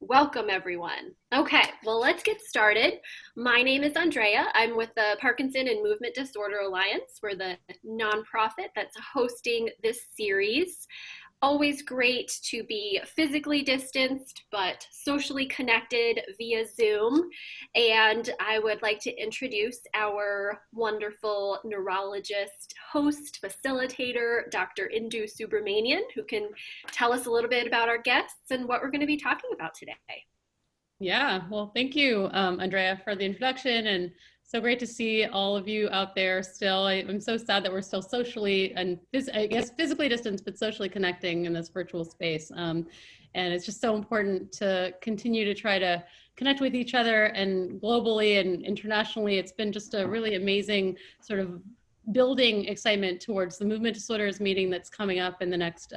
Welcome, everyone. Okay, well, let's get started. My name is Andrea. I'm with the Parkinson and Movement Disorder Alliance. We're the nonprofit that's hosting this series. Always great to be physically distanced, but socially connected via Zoom. And I would like to introduce our wonderful neurologist, host, facilitator, Dr. Indu Subramanian, who can tell us a little bit about our guests and what we're going to be talking about today. Yeah, well, thank you, Andrea, for the introduction, and so great to see all of you out there still. I'm so sad that we're still socially and I guess physically distanced, but socially connecting in this virtual space. And it's just so important to continue to try to connect with each other, and globally and internationally. It's been just a really amazing sort of building excitement towards the movement disorders meeting that's coming up in the next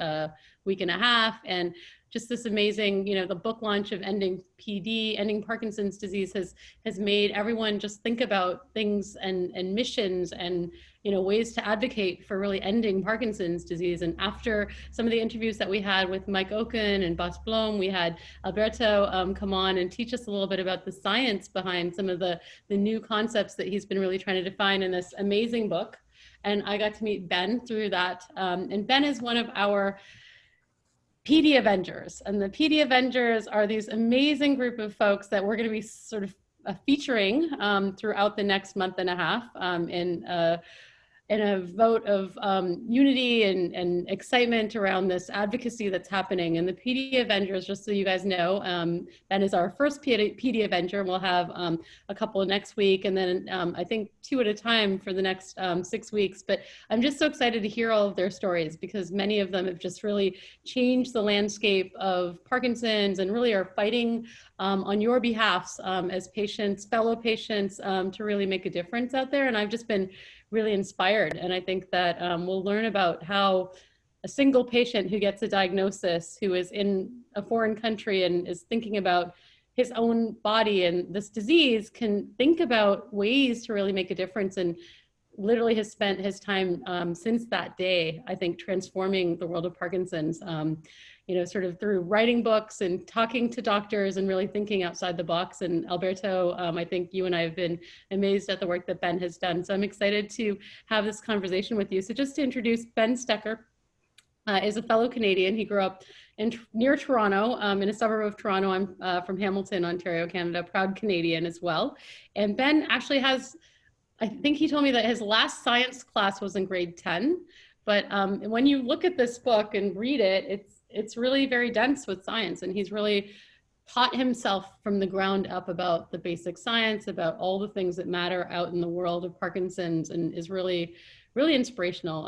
week and a half. And just this amazing, the book launch of Ending PD, Ending Parkinson's Disease has made everyone just think about things and missions and, ways to advocate for really ending Parkinson's disease. And after some of the interviews that we had with Mike Oken and Bas Blom, we had Alberto come on and teach us a little bit about the science behind some of the new concepts that he's been really trying to define in this amazing book. And I got to meet Ben through that. And Ben is one of our PD Avengers. And the PD Avengers are these amazing group of folks that we're going to be sort of featuring throughout the next month and a half in a vote of unity and excitement around this advocacy that's happening. And the PD Avengers, just so you guys know, Ben is our first PD Avenger. We'll have a couple next week, and then I think 2 at a time for the next 6 weeks. But I'm just so excited to hear all of their stories, because many of them have just really changed the landscape of Parkinson's and really are fighting on your behalfs as patients, fellow patients, to really make a difference out there. And I've just been really inspired. And I think that we'll learn about how a single patient who gets a diagnosis, who is in a foreign country and is thinking about his own body and this disease, can think about ways to really make a difference, and literally has spent his time since that day, I think, transforming the world of Parkinson's, sort of through writing books and talking to doctors and really thinking outside the box. And Alberto, I think you and I have been amazed at the work that Ben has done. So I'm excited to have this conversation with you. So just to introduce, Ben Stecher is a fellow Canadian. He grew up near Toronto, in a suburb of Toronto. I'm from Hamilton, Ontario, Canada, proud Canadian as well. And Ben actually has, I think he told me that his last science class was in grade 10. But when you look at this book and read it, it's really very dense with science. And he's really taught himself from the ground up about the basic science, about all the things that matter out in the world of Parkinson's, and is really, really inspirational.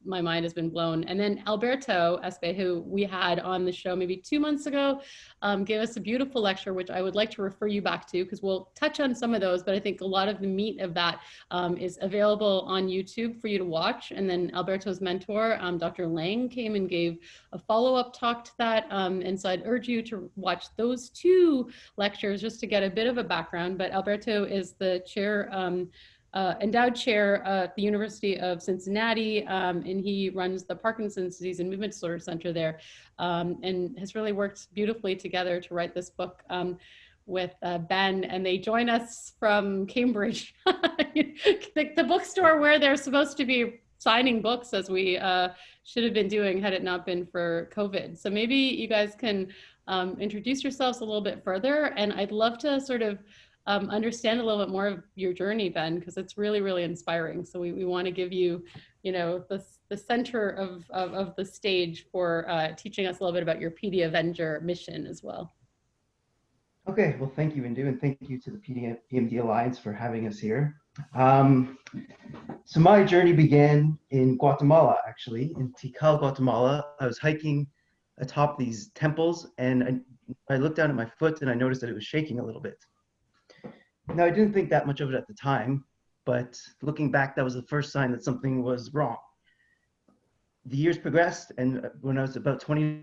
My mind has been blown. And then Alberto Espay, who we had on the show maybe 2 months ago, gave us a beautiful lecture, which I would like to refer you back to, because we'll touch on some of those, but I think a lot of the meat of that is available on YouTube for you to watch. And then Alberto's mentor, Dr. Lang, came and gave a follow-up talk to that. And so I'd urge you to watch those 2 lectures just to get a bit of a background. But Alberto is the chair, endowed chair at the University of Cincinnati, and he runs the Parkinson's Disease and Movement Disorder Center there, and has really worked beautifully together to write this book with Ben. And they join us from Cambridge, the bookstore where they're supposed to be signing books, as we should have been doing had it not been for COVID. So maybe you guys can introduce yourselves a little bit further, and I'd love to sort of understand a little bit more of your journey, Ben, because it's really, really inspiring. So we want to give you, the center of the stage for teaching us a little bit about your PD Avenger mission as well. Okay, well, thank you, Indu, and thank you to the PMD Alliance for having us here. So my journey began in Guatemala, actually, in Tikal, Guatemala. I was hiking atop these temples, and I looked down at my foot and I noticed that it was shaking a little bit. Now, I didn't think that much of it at the time, but looking back, that was the first sign that something was wrong. The years progressed, and when I was about 20,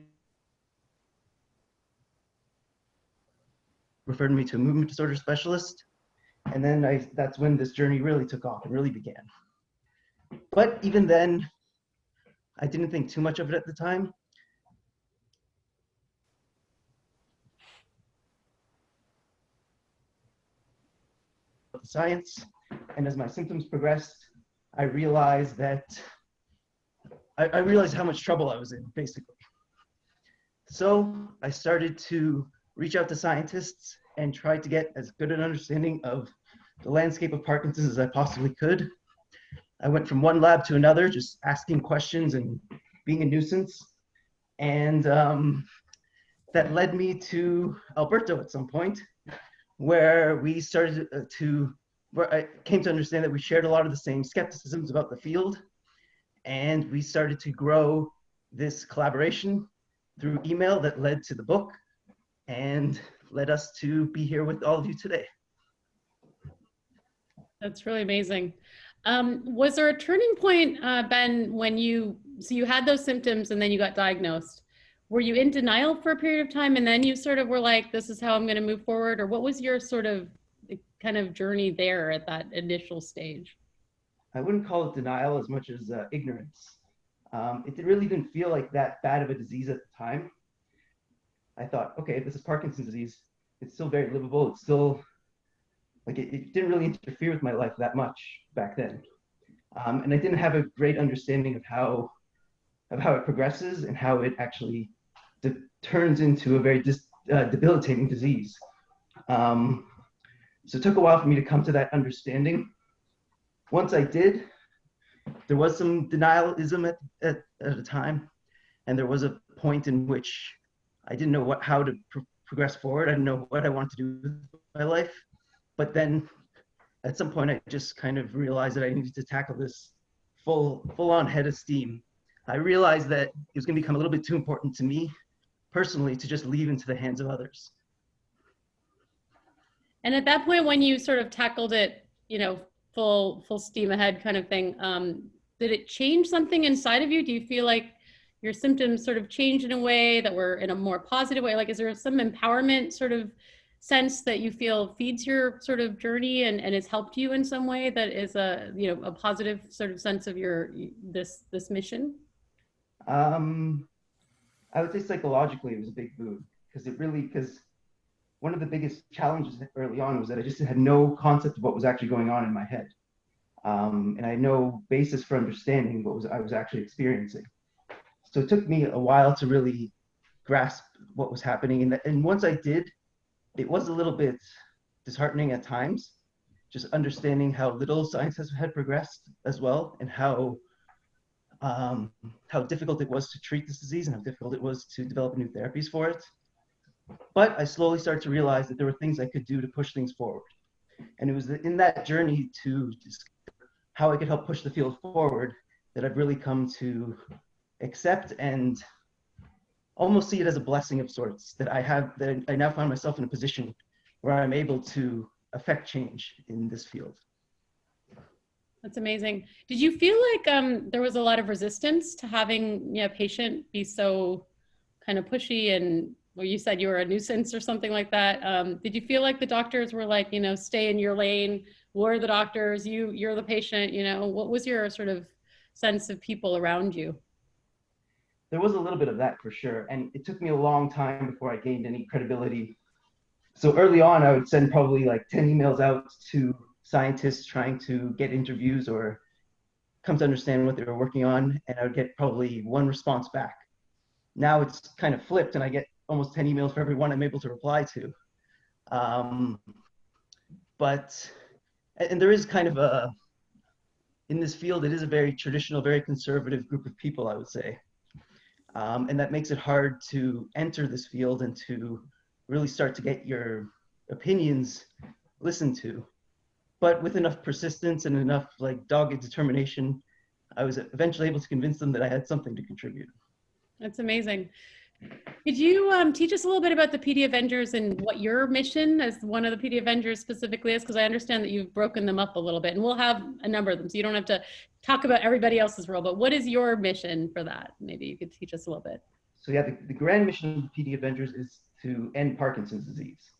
referred me to a movement disorder specialist, and then that's when this journey really took off and really began. But even then, I didn't think too much of it at the time. about the science. And as my symptoms progressed, I realized that I realized how much trouble I was in, basically. So I started to reach out to scientists and try to get as good an understanding of the landscape of Parkinson's as I possibly could. I went from one lab to another, just asking questions and being a nuisance. And that led me to Alberto at some point, where we started where I came to understand that we shared a lot of the same skepticisms about the field. And we started to grow this collaboration through email that led to the book and led us to be here with all of you today. That's really amazing. Was there a turning point, Ben, when you had those symptoms and then you got diagnosed? Were you in denial for a period of time and then you sort of were like, this is how I'm going to move forward? Or what was your sort of kind of journey there at that initial stage? I wouldn't call it denial as much as ignorance. It really didn't feel like that bad of a disease at the time. I thought, okay, this is Parkinson's disease. It's still very livable. It's still, like, it didn't really interfere with my life that much back then. And I didn't have a great understanding of how it progresses and how it actually turns into a very debilitating disease. So it took a while for me to come to that understanding. Once I did, there was some denialism at a time, and there was a point in which I didn't know how to progress forward. I didn't know what I wanted to do with my life. But then at some point, I just kind of realized that I needed to tackle this full-on head of steam. I realized that it was going to become a little bit too important to me personally to just leave into the hands of others. And at that point, when you sort of tackled it, you know, full steam ahead kind of thing, did it change something inside of you? Do you feel like your symptoms sort of changed in a way that were in a more positive way? Like, is there some empowerment sort of sense that you feel feeds your sort of journey and has helped you in some way that is a, you know, a positive sort of sense of this mission? I would say psychologically it was a big boon because one of the biggest challenges early on was that I just had no concept of what was actually going on in my head. And I had no basis for understanding what I was actually experiencing. So it took me a while to really grasp what was happening. And once I did, it was a little bit disheartening at times, just understanding how little science had progressed as well, and how difficult it was to treat this disease and how difficult it was to develop new therapies for it. But I slowly started to realize that there were things I could do to push things forward. And it was in that journey to how I could help push the field forward that I've really come to accept and almost see it as a blessing of sorts, that I now find myself in a position where I'm able to affect change in this field. That's amazing. Did you feel like there was a lot of resistance to having a patient be so kind of pushy, and well, you said you were a nuisance or something like that? Did you feel like the doctors were like, stay in your lane, we're the doctors, you're the patient, what was your sort of sense of people around you? There was a little bit of that for sure. And it took me a long time before I gained any credibility. So early on, I would send probably like 10 emails out to scientists trying to get interviews or come to understand what they were working on, and I would get probably one response back. Now it's kind of flipped, and I get almost 10 emails for every one I'm able to reply to. And there is kind of in this field, it is a very traditional, very conservative group of people, I would say. And that makes it hard to enter this field and to really start to get your opinions listened to. But with enough persistence and enough dogged determination, I was eventually able to convince them that I had something to contribute. That's amazing. Could you teach us a little bit about the PD Avengers and what your mission as one of the PD Avengers specifically is? Because I understand that you've broken them up a little bit, and we'll have a number of them, so you don't have to talk about everybody else's role, but what is your mission for that? Maybe you could teach us a little bit. So yeah, the grand mission of the PD Avengers is to end Parkinson's disease.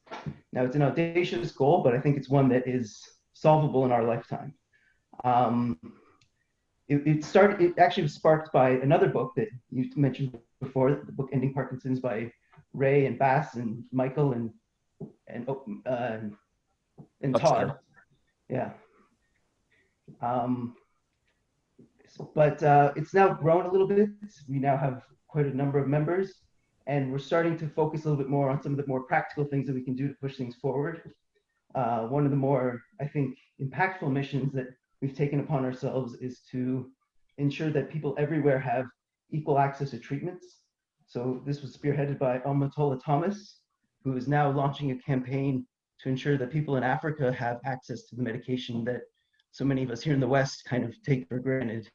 Now, it's an audacious goal, but I think it's one that is solvable in our lifetime. It actually was sparked by another book that you mentioned before, the book Ending Parkinson's by Ray and Bass and Michael and Todd. Yeah. Um, but it's now grown a little bit. We now have quite a number of members, and we're starting to focus a little bit more on some of the more practical things that we can do to push things forward. One of the more, I think, impactful missions that we've taken upon ourselves is to ensure that people everywhere have equal access to treatments. So this was spearheaded by Alberto Thomas, who is now launching a campaign to ensure that people in Africa have access to the medication that so many of us here in the West kind of take for granted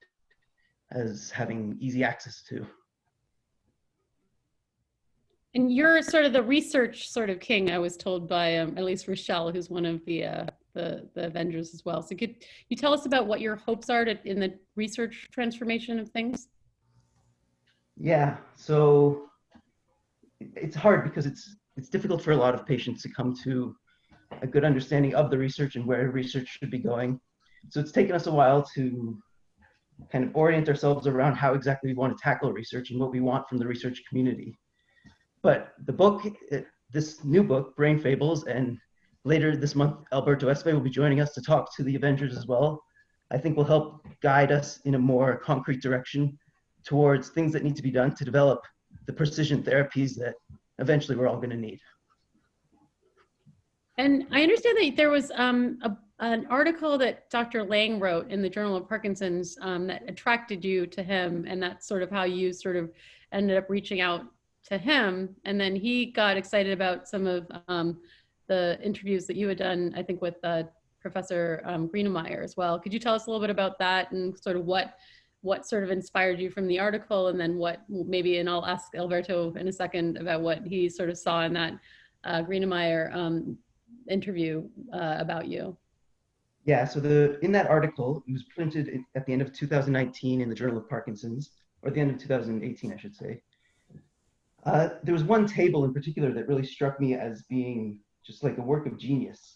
as having easy access to. And you're sort of the research sort of king, I was told by at least Rochelle, who's one of the Avengers as well. So could you tell us about what your hopes are in the research transformation of things? Yeah, so it's hard because it's difficult for a lot of patients to come to a good understanding of the research and where research should be going. So it's taken us a while to kind of orient ourselves around how exactly we want to tackle research and what we want from the research community. But the book, this new book, Brain Fables, and later this month, Alberto Espay will be joining us to talk to the Avengers as well, I think will help guide us in a more concrete direction towards things that need to be done to develop the precision therapies that eventually we're all going to need. And I understand that there was an article that Dr. Lang wrote in the Journal of Parkinson's that attracted you to him, and that's sort of how you sort of ended up reaching out to him. And then he got excited about some of the interviews that you had done, I think, with Professor Greenemeyer as well. Could you tell us a little bit about that and sort of what sort of inspired you from the article, and then what maybe, and I'll ask Alberto in a second about what he sort of saw in that Greenemeyer interview about you. Yeah, so in that article, it was printed at the end of 2019 in the Journal of Parkinson's, or the end of 2018, I should say. There was one table in particular that really struck me as being just like a work of genius.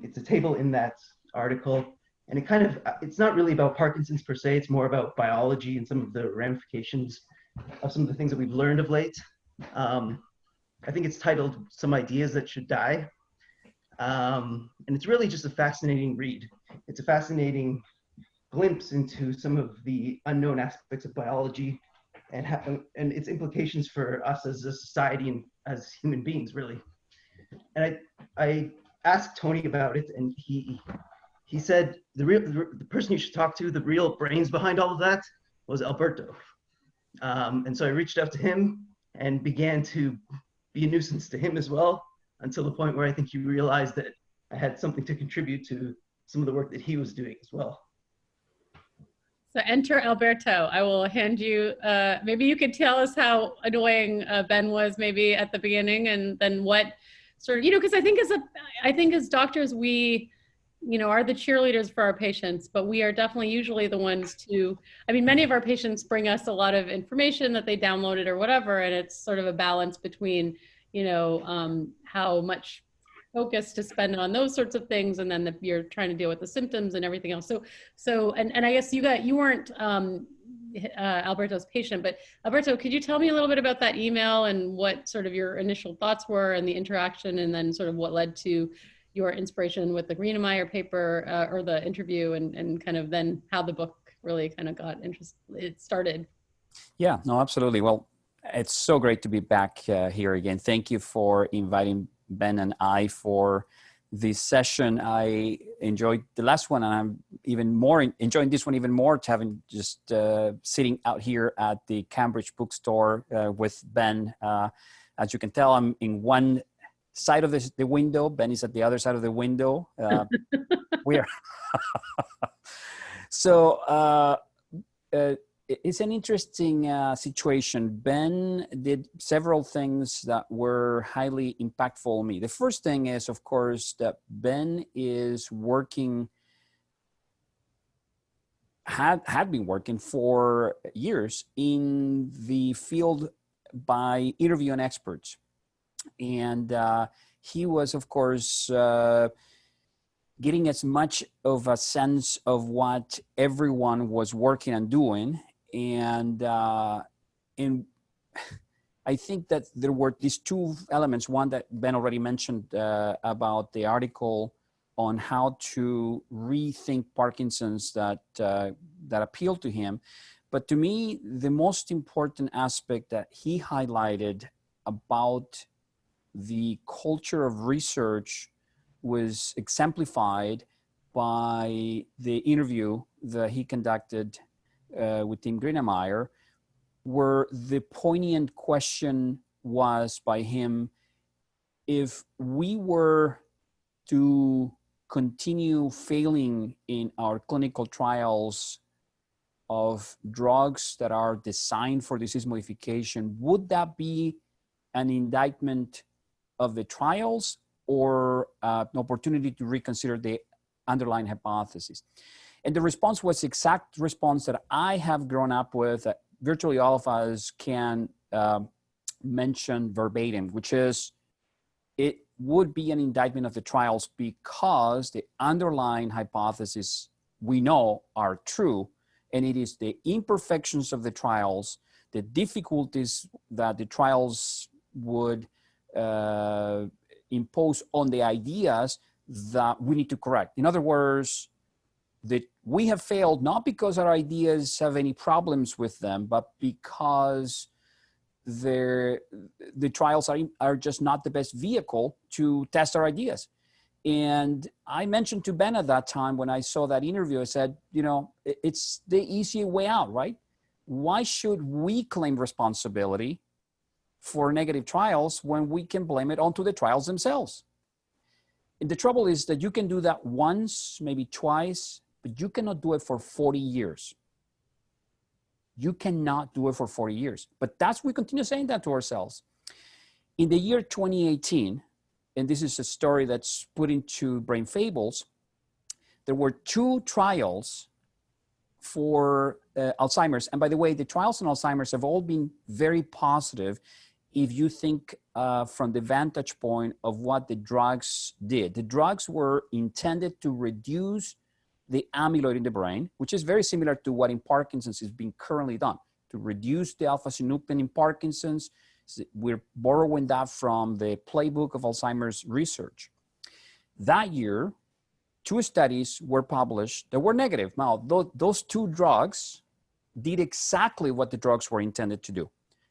It's a table in that article, and it's not really about Parkinson's per se, it's more about biology and some of the ramifications of some of the things that we've learned of late. I think it's titled Some Ideas That Should Die. And it's really just a fascinating read. It's a fascinating glimpse into some of the unknown aspects of biology and its implications for us as a society and as human beings, really. And I asked Tony about it, and he said the person you should talk to, the real brains behind all of that, was Alberto. And so I reached out to him and began to be a nuisance to him as well, until the point where I think he realized that I had something to contribute to some of the work that he was doing as well. So enter Alberto. I will hand you, maybe you could tell us how annoying Ben was maybe at the beginning, and then what sort of, because I think as doctors, we, are the cheerleaders for our patients, but we are definitely usually the ones many of our patients bring us a lot of information that they downloaded or whatever, and it's sort of a balance between, how much focus to spend on those sorts of things, and then you're trying to deal with the symptoms and everything else. So I guess you weren't Alberto's patient, but Alberto, could you tell me a little bit about that email and what sort of your initial thoughts were and the interaction, and then sort of what led to your inspiration with the Greenemeyer paper or the interview, and kind of then how the book really kind of got it started? Yeah, no, absolutely. Well, it's so great to be back here again. Thank you for inviting Ben and I for this session. I enjoyed the last one, and I'm even more enjoying this one even more, to having just sitting out here at the Cambridge bookstore with Ben. As you can tell, I'm in one side of the window. Ben is at the other side of the window. We are. So it's an interesting situation. Ben did several things that were highly impactful on me. The first thing is, of course, that Ben is working, had been working for years in the field by interviewing experts. And he was, of course, getting as much of a sense of what everyone was working and doing. And I think that there were these two elements. One that Ben already mentioned about the article on how to rethink Parkinson's that appealed to him. But to me, the most important aspect that he highlighted about the culture of research was exemplified by the interview that he conducted with Tim Greenemeyer, where the poignant question was by him, if we were to continue failing in our clinical trials of drugs that are designed for disease modification, would that be an indictment of the trials or an opportunity to reconsider the underlying hypothesis? And the response was the exact response that I have grown up with, that virtually all of us can mention verbatim, which is, it would be an indictment of the trials because the underlying hypotheses we know are true, and it is the imperfections of the trials, the difficulties that the trials would impose on the ideas that we need to correct. In other words, that we have failed not because our ideas have any problems with them, but because the trials are just not the best vehicle to test our ideas. And I mentioned to Ben at that time, when I saw that interview, I said, you know, it's the easy way out, right? Why should we claim responsibility for negative trials when we can blame it onto the trials themselves? And the trouble is that you can do that once, maybe twice, but you cannot do it for 40 years. You cannot do it for 40 years. But we continue saying that to ourselves. In the year 2018, and this is a story that's put into Brain Fables, there were 2 trials for Alzheimer's. And by the way, the trials on Alzheimer's have all been very positive if you think from the vantage point of what the drugs did. The drugs were intended to reduce the amyloid in the brain, which is very similar to what in Parkinson's is being currently done, to reduce the alpha-synuclein in Parkinson's. We're borrowing that from the playbook of Alzheimer's research. That year, 2 studies were published that were negative. Now, those 2 drugs did exactly what the drugs were intended to do.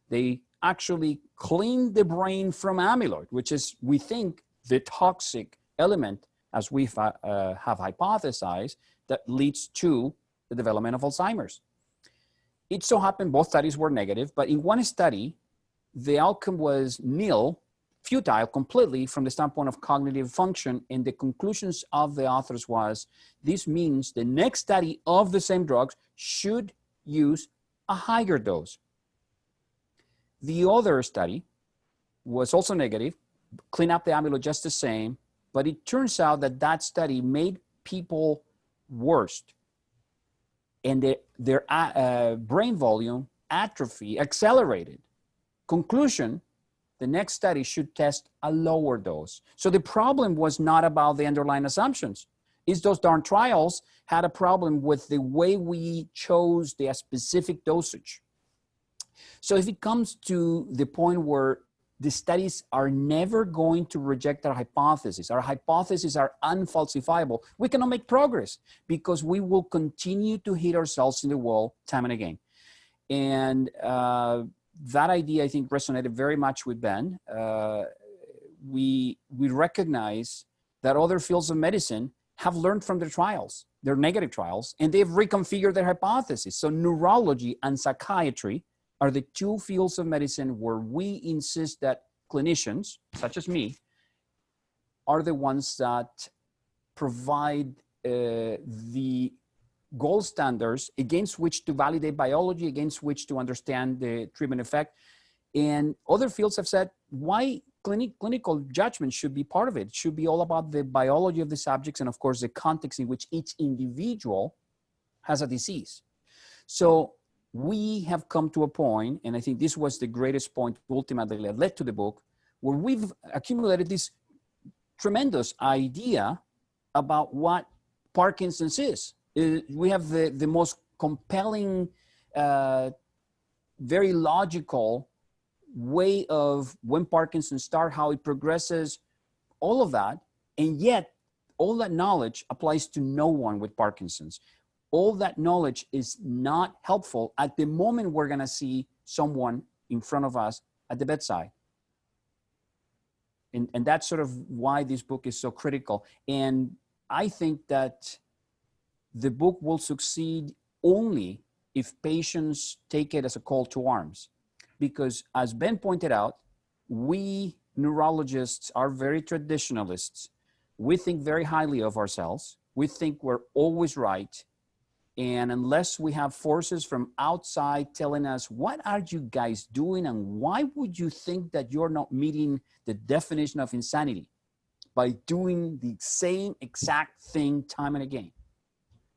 They actually cleaned the brain from amyloid, which is, we think, the toxic element, as we have hypothesized, that leads to the development of Alzheimer's. It so happened both studies were negative, but in one study, the outcome was nil, futile completely from the standpoint of cognitive function, and the conclusions of the authors was, this means the next study of the same drugs should use a higher dose. The other study was also negative, clean up the amyloid just the same, but it turns out that that study made people worse, and their brain volume atrophy accelerated. Conclusion, the next study should test a lower dose. So the problem was not about the underlying assumptions. It's those darn trials had a problem with the way we chose the specific dosage. So if it comes to the point where the studies are never going to reject our hypotheses are unfalsifiable, we cannot make progress because we will continue to hit ourselves in the wall time and again. And that idea, I think, resonated very much with Ben. We recognize that other fields of medicine have learned from their trials, their negative trials, and they've reconfigured their hypotheses. So neurology and psychiatry are the 2 fields of medicine where we insist that clinicians, such as me, are the ones that provide the gold standards against which to validate biology, against which to understand the treatment effect. And other fields have said, why clinical judgment should be part of it. It should be all about the biology of the subjects and, of course, the context in which each individual has a disease. So we have come to a point, and I think this was the greatest point ultimately that led to the book, where we've accumulated this tremendous idea about what Parkinson's is. We have the most compelling, very logical way of when Parkinson starts, how it progresses, all of that. And yet all that knowledge applies to no one with Parkinson's. All that knowledge is not helpful at the moment we're going to see someone in front of us at the bedside. And that's sort of why this book is so critical. And I think that the book will succeed only if patients take it as a call to arms. Because as Ben pointed out, we neurologists are very traditionalists. We think very highly of ourselves. We think we're always right. And unless we have forces from outside telling us, what are you guys doing? And why would you think that you're not meeting the definition of insanity by doing the same exact thing time and again?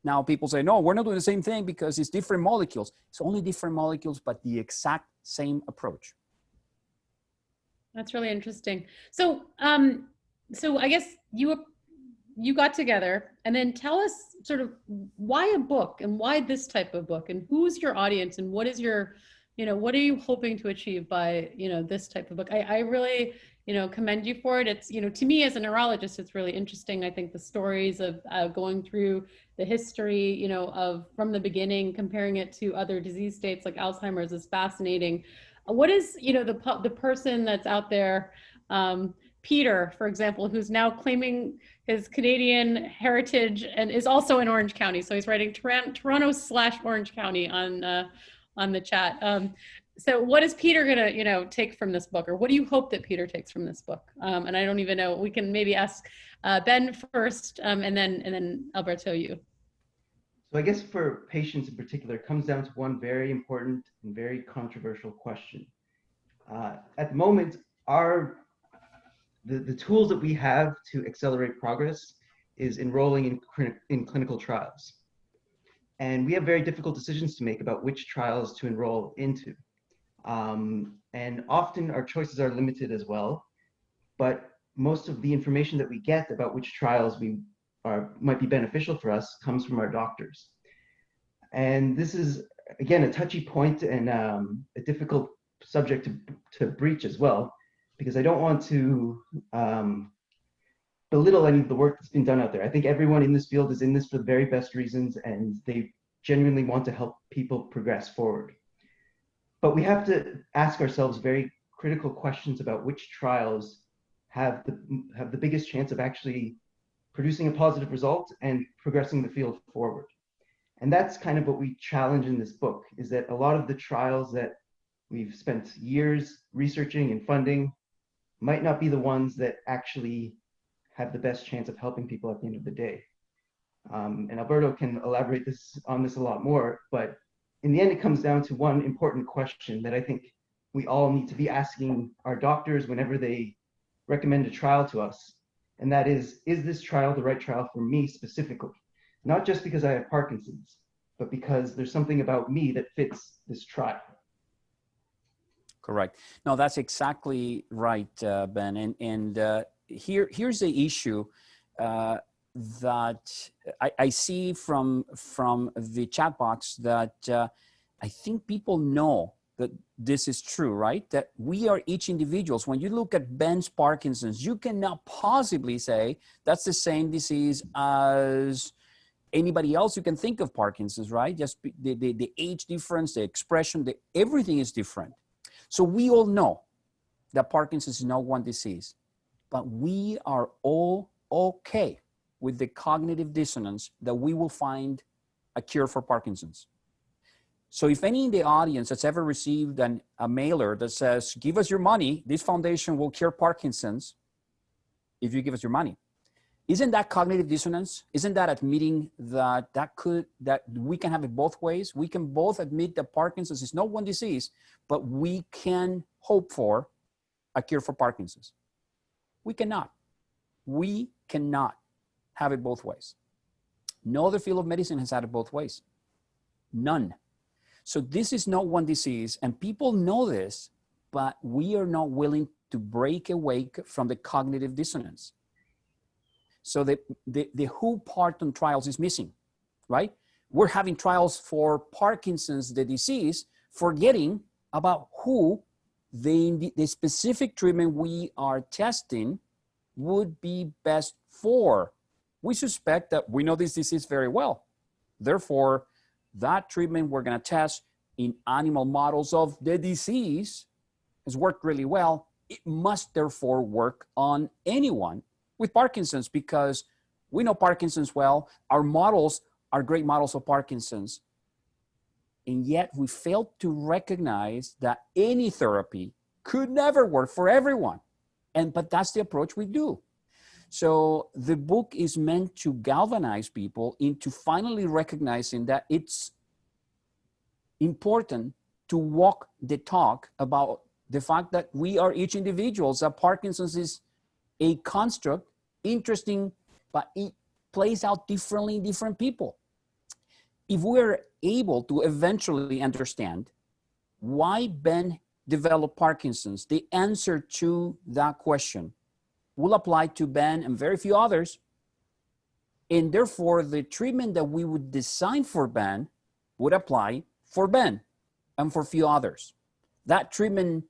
Now people say, no, we're not doing the same thing because it's different molecules. It's only different molecules, but the exact same approach. That's really interesting. So, so I guess you got together, and then tell us sort of why a book and why this type of book, and who's your audience, and what is your, what are you hoping to achieve by, this type of book? I really, commend you for it. It's, to me as a neurologist, it's really interesting. I think the stories of going through the history, of from the beginning, comparing it to other disease states like Alzheimer's is fascinating. What is, the person that's out there, Peter, for example, who's now claiming his Canadian heritage and is also in Orange County. So he's writing Toronto/Orange County on the chat. So what is Peter gonna, take from this book, or what do you hope that Peter takes from this book? And I don't even know. We can maybe ask Ben first, and then Alberto, you. So I guess for patients in particular, it comes down to one very important and very controversial question. At the moment, the tools that we have to accelerate progress is enrolling in clinical trials. And we have very difficult decisions to make about which trials to enroll into. And often our choices are limited as well, but most of the information that we get about which trials might be beneficial for us comes from our doctors. And this is, again, a touchy point and a difficult subject to breach as well, because I don't want to belittle any of the work that's been done out there. I think everyone in this field is in this for the very best reasons, and they genuinely want to help people progress forward. But we have to ask ourselves very critical questions about which trials have the biggest chance of actually producing a positive result and progressing the field forward. And that's kind of what we challenge in this book, is that a lot of the trials that we've spent years researching and funding might not be the ones that actually have the best chance of helping people at the end of the day. And Alberto can elaborate on this a lot more, but in the end, it comes down to one important question that I think we all need to be asking our doctors whenever they recommend a trial to us. And that is this trial the right trial for me specifically? Not just because I have Parkinson's, but because there's something about me that fits this trial. Correct. No, that's exactly right, Ben. And here's the issue that I see from the chat box, that I think people know that this is true, right? That we are each individuals. When you look at Ben's Parkinson's, you cannot possibly say that's the same disease as anybody else you can think of Parkinson's, right? Just the age difference, the expression, everything is different. So we all know that Parkinson's is not one disease, but we are all okay with the cognitive dissonance that we will find a cure for Parkinson's. So if any in the audience that's ever received a mailer that says, give us your money, this foundation will cure Parkinson's, if you give us your money, isn't that cognitive dissonance? Isn't that admitting that we can have it both ways? We can both admit that Parkinson's is not one disease, but we can hope for a cure for Parkinson's. We cannot. We cannot have it both ways. No other field of medicine has had it both ways. None. So this is not one disease, and people know this, but we are not willing to break away from the cognitive dissonance. So the who part on trials is missing, right? We're having trials for Parkinson's, the disease, forgetting about who the specific treatment we are testing would be best for We suspect that we know this disease very well. Therefore, that treatment we're going to test in animal models of the disease has worked really well. It must therefore work on anyone with Parkinson's, because we know Parkinson's well. Our models are great models of Parkinson's. And yet we failed to recognize that any therapy could never work for everyone. But that's the approach we do. So the book is meant to galvanize people into finally recognizing that it's important to walk the talk about the fact that we are each individuals, that Parkinson's is a construct, interesting, but it plays out differently in different people. If we're able to eventually understand why Ben developed Parkinson's, the answer to that question will apply to Ben and very few others. And therefore, the treatment that we would design for Ben would apply for Ben and for few others. That treatment,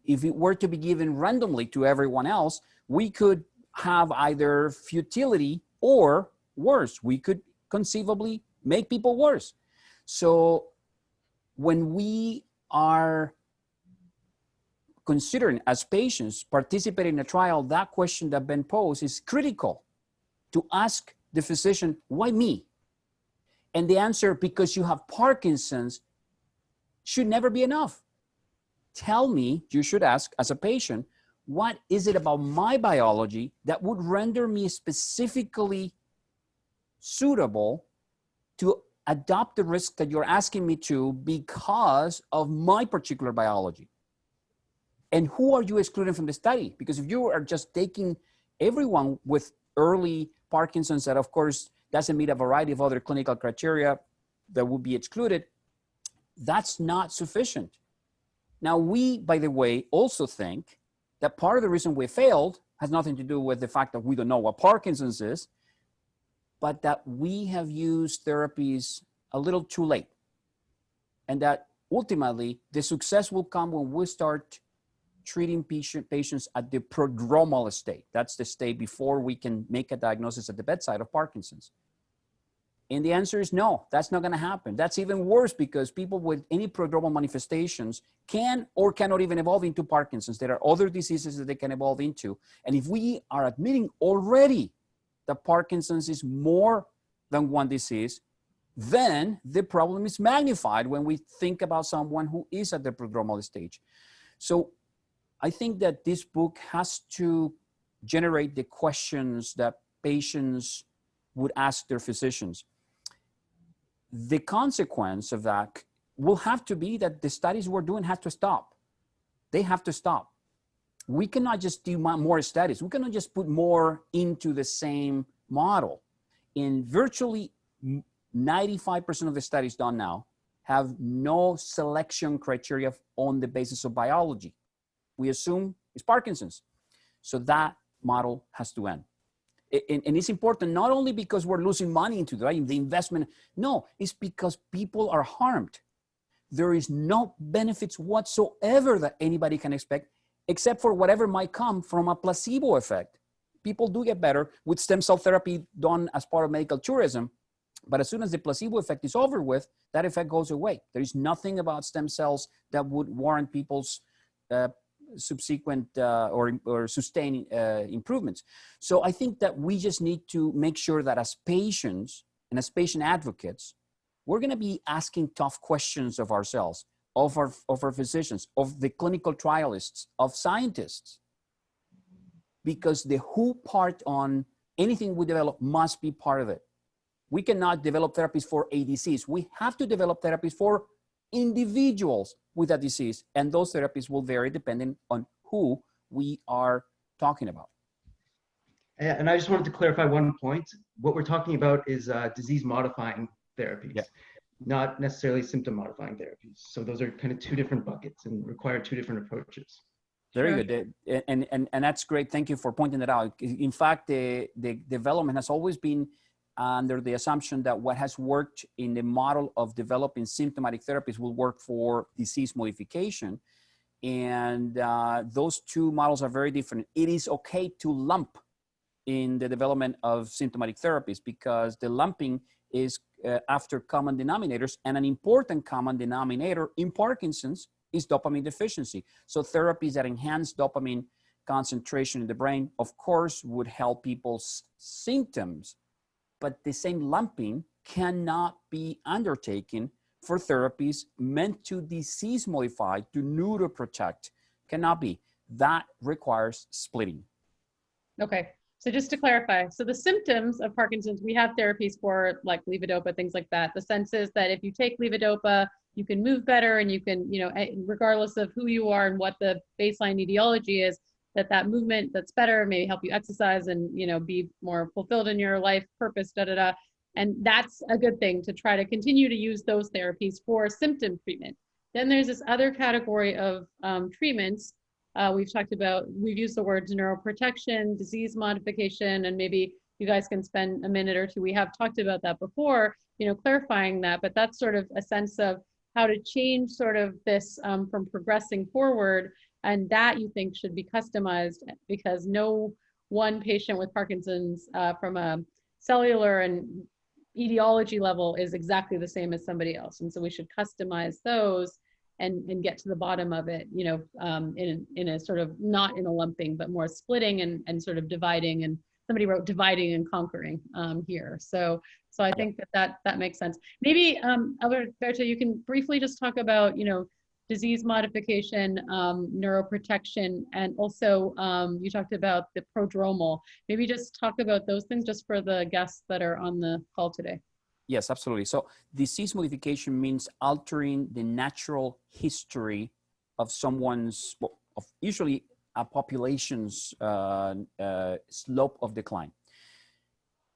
if it were to be given randomly to everyone else, we could have either futility or worse. We could conceivably make people worse. So when we are considering as patients participating in a trial, that question that Ben posed is critical to ask the physician, why me? And the answer, because you have Parkinson's, should never be enough. Tell me, you should ask as a patient, what is it about my biology that would render me specifically suitable to adopt the risk that you're asking me to because of my particular biology? And who are you excluding from the study? Because if you are just taking everyone with early Parkinson's that, of course, doesn't meet a variety of other clinical criteria that would be excluded, that's not sufficient. Now, we, by the way, also think that part of the reason we failed has nothing to do with the fact that we don't know what Parkinson's is, but that we have used therapies a little too late. And that ultimately, the success will come when we start treating patients at the prodromal state. That's the state before we can make a diagnosis at the bedside of Parkinson's. And the answer is no, that's not going to happen. That's even worse, because people with any prodromal manifestations can or cannot even evolve into Parkinson's. There are other diseases that they can evolve into. And if we are admitting already that Parkinson's is more than one disease, then the problem is magnified when we think about someone who is at the prodromal stage. So I think that this book has to generate the questions that patients would ask their physicians. The consequence of that will have to be that the studies we're doing have to stop. They have to stop. We cannot just do more studies. We cannot just put more into the same model. In virtually 95% of the studies done now have no selection criteria on the basis of biology. We assume it's Parkinson's. So that model has to end. And it's important not only because we're losing money into the investment. No, it's because people are harmed. There is no benefits whatsoever that anybody can expect, except for whatever might come from a placebo effect. People do get better with stem cell therapy done as part of medical tourism. But as soon as the placebo effect is over with, that effect goes away. There is nothing about stem cells that would warrant people's subsequent or sustained improvements. So I think that we just need to make sure that as patients and as patient advocates, we're going to be asking tough questions of ourselves, of our physicians, of the clinical trialists, of scientists, because the who part on anything we develop must be part of it. We cannot develop therapies for a disease. We have to develop therapies for individuals with a disease, and those therapies will vary depending on who we are talking about. And I just wanted to clarify one point. What we're talking about is disease-modifying therapies, not necessarily symptom-modifying therapies. So those are kind of two different buckets and require two different approaches. Very good. And that's great. Thank you for pointing that out. In fact, the development has always been under the assumption that what has worked in the model of developing symptomatic therapies will work for disease modification. And those two models are very different. It is okay to lump in the development of symptomatic therapies, because the lumping is after common denominators, and an important common denominator in Parkinson's is dopamine deficiency. So therapies that enhance dopamine concentration in the brain, of course, would help people's symptoms, but the same lumping cannot be undertaken for therapies meant to disease modify, to neuroprotect. Cannot be. That requires splitting. Okay. So just to clarify, so the symptoms of Parkinson's, we have therapies for, like levodopa, things like that. The sense is that if you take levodopa, you can move better, and you can, regardless of who you are and what the baseline etiology is, that movement that's better, maybe help you exercise and, be more fulfilled in your life purpose, And that's a good thing, to try to continue to use those therapies for symptom treatment. Then there's this other category of treatments. We've used the words neuroprotection, disease modification, and maybe you guys can spend a minute or two. We have talked about that before, clarifying that, but that's sort of a sense of how to change sort of this from progressing forward. And that you think should be customized, because no one patient with Parkinson's from a cellular and etiology level is exactly the same as somebody else. And so we should customize those and get to the bottom of it, in a sort of, not in a lumping, but more splitting and sort of dividing. And somebody wrote dividing and conquering here. So I think that makes sense. Maybe Alberto, you can briefly just talk about, disease modification, neuroprotection, and also you talked about the prodromal. Maybe just talk about those things just for the guests that are on the call today. Yes, absolutely. So disease modification means altering the natural history of someone's, of usually a population's slope of decline.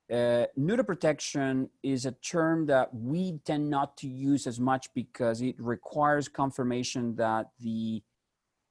Neuroprotection is a term that we tend not to use as much because it requires confirmation that the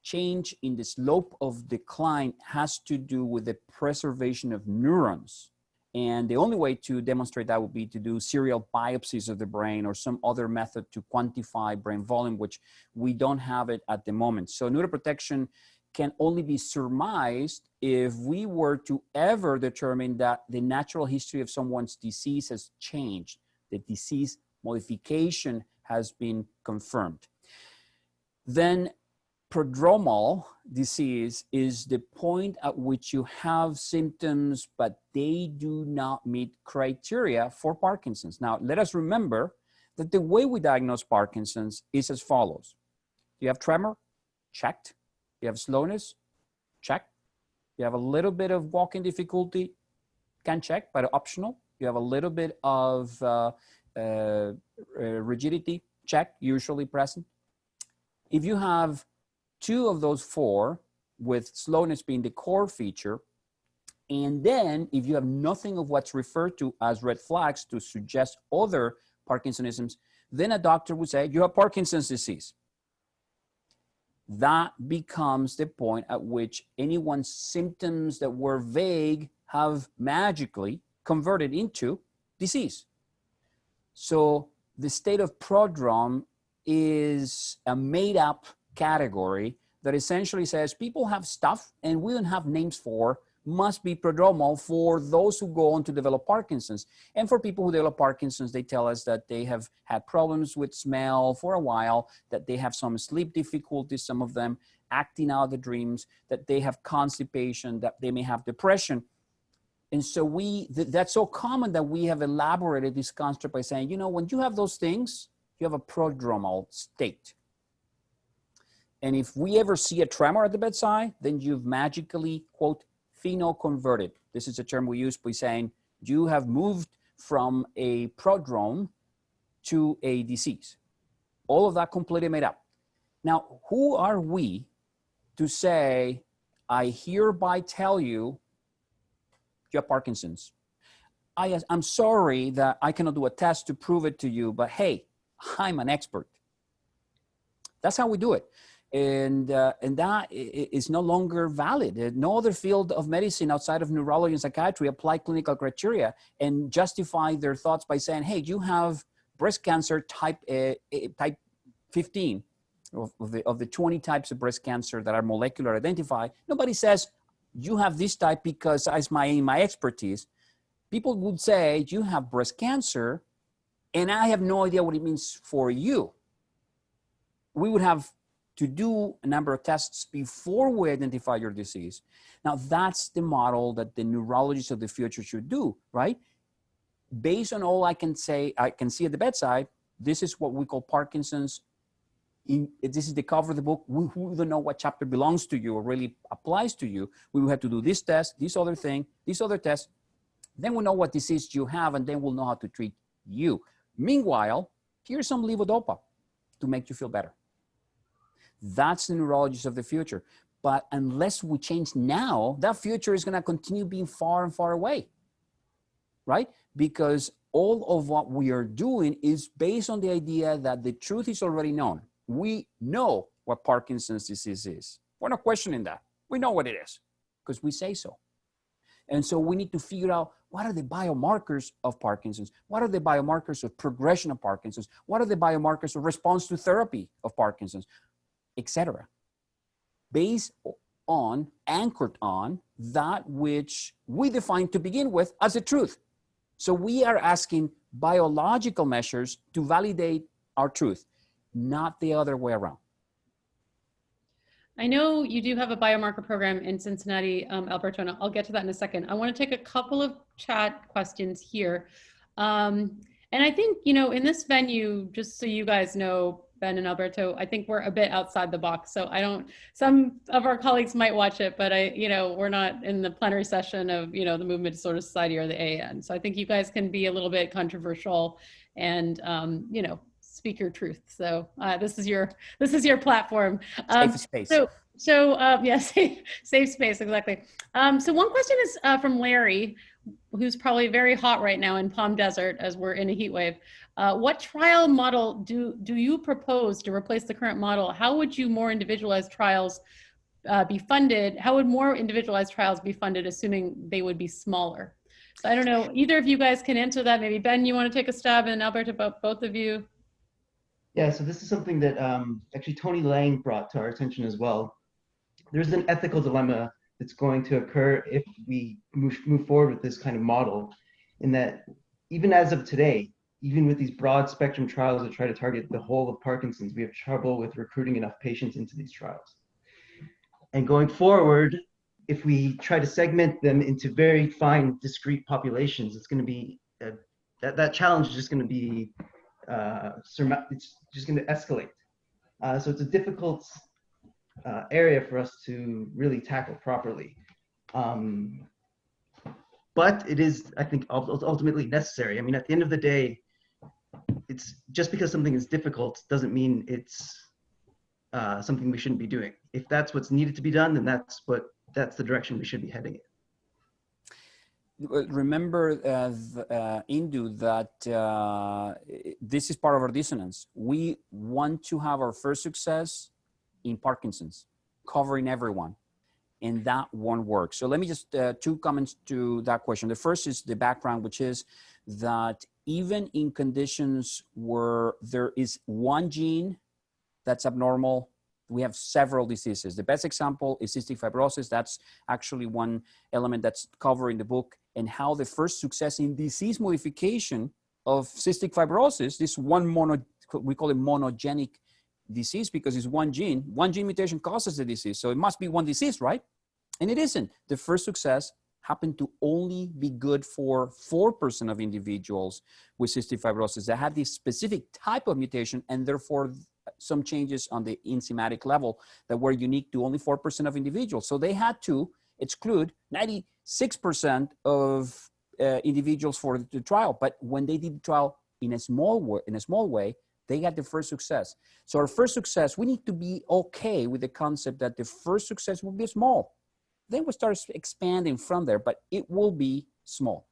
change in the slope of decline has to do with the preservation of neurons. And the only way to demonstrate that would be to do serial biopsies of the brain or some other method to quantify brain volume, which we don't have it at the moment. So neuroprotection can only be surmised if we were to ever determine that the natural history of someone's disease has changed. The disease modification has been confirmed. Then prodromal disease is the point at which you have symptoms, but they do not meet criteria for Parkinson's. Now, let us remember that the way we diagnose Parkinson's is as follows. You have tremor? Checked. You have slowness? Check. You have a little bit of walking difficulty? Can check, but optional. You have a little bit of rigidity? Check, usually present. If you have two of those four, with slowness being the core feature, and then if you have nothing of what's referred to as red flags to suggest other Parkinsonisms, then a doctor would say, you have Parkinson's disease. That becomes the point at which anyone's symptoms that were vague have magically converted into disease. So the state of prodrome is a made-up category that essentially says people have stuff and we don't have names for, must be prodromal for those who go on to develop Parkinson's. And for people who develop Parkinson's, they tell us that they have had problems with smell for a while, that they have some sleep difficulties, some of them acting out the dreams, that they have constipation, that they may have depression. And so that's so common that we have elaborated this construct by saying, when you have those things, you have a prodromal state. And if we ever see a tremor at the bedside, then you've magically, quote, phenoconverted. This is a term we use by saying you have moved from a prodrome to a disease. All of that completely made up. Now, who are we to say, I hereby tell you, you have Parkinson's? I'm sorry that I cannot do a test to prove it to you, but hey, I'm an expert. That's how we do it. And that is no longer valid. No other field of medicine outside of neurology and psychiatry apply clinical criteria and justify their thoughts by saying, hey, you have breast cancer type 15 of the 20 types of breast cancer that are molecular identified. Nobody says you have this type because as my expertise, people would say you have breast cancer and I have no idea what it means for you. We would have to do a number of tests before we identify your disease. Now that's the model that the neurologists of the future should do, right? Based on all I can see at the bedside, this is what we call Parkinson's. This is the cover of the book. We don't know what chapter belongs to you or really applies to you. We will have to do this test, this other thing, this other test. Then we know what disease you have, and then we'll know how to treat you. Meanwhile, here's some levodopa to make you feel better. That's the neurologist of the future. But unless we change now, that future is going to continue being far and far away, right? Because all of what we are doing is based on the idea that the truth is already known. We know what Parkinson's disease is. We're not questioning that. We know what it is because we say so. And so we need to figure out what are the biomarkers of Parkinson's? What are the biomarkers of progression of Parkinson's? What are the biomarkers of response to therapy of Parkinson's, etc. Based on, anchored on that which we define to begin with as the truth. So we are asking biological measures to validate our truth, not the other way around. I know you do have a biomarker program in Cincinnati, Alberto, and I'll get to that in a second. I want to take a couple of chat questions here. And I think, in this venue, just so you guys know, Ben and Alberto, I think we're a bit outside the box. So some of our colleagues might watch it, but we're not in the plenary session of, the Movement Disorder Society or the AAN. So I think you guys can be a little bit controversial and, speak your truth. So this is your platform. Safe space. Safe space, exactly. So one question is from Larry, who's probably very hot right now in Palm Desert as we're in a heat wave. What trial model do you propose to replace the current model? How would more individualized trials be funded? How would more individualized trials be funded, assuming they would be smaller? So I don't know, either of you guys can answer that. Maybe Ben, you want to take a stab, and Alberto, both of you. Yeah, so this is something that actually Tony Lang brought to our attention as well. There's an ethical dilemma that's going to occur if we move forward with this kind of model, in that even as of today, even with these broad spectrum trials that try to target the whole of Parkinson's, we have trouble with recruiting enough patients into these trials. And going forward, if we try to segment them into very fine, discrete populations, it's going to be, that challenge is just going to be, it's just going to escalate. So it's a difficult area for us to really tackle properly. But it is, I think, ultimately necessary. I mean, at the end of the day, it's just because something is difficult doesn't mean it's something we shouldn't be doing. If that's what's needed to be done, then that's the direction we should be heading in. Remember, Indu, that this is part of our dissonance. We want to have our first success in Parkinson's, covering everyone, and that won't work. So let me just, two comments to that question. The first is the background, which is that even in conditions where there is one gene that's abnormal, we have several diseases. The best example is cystic fibrosis. That's actually one element that's covered in the book, and how the first success in disease modification of cystic fibrosis, this we call it monogenic disease because it's one gene mutation causes the disease. So it must be one disease, right? And it isn't. The first success happened to only be good for 4% of individuals with cystic fibrosis that had this specific type of mutation, and therefore some changes on the enzymatic level that were unique to only 4% of individuals. So they had to exclude 96% of individuals for the trial. But when they did the trial in a small way, they got the first success. So our first success, we need to be okay with the concept that the first success will be small. Then we'll start expanding from there, but it will be small.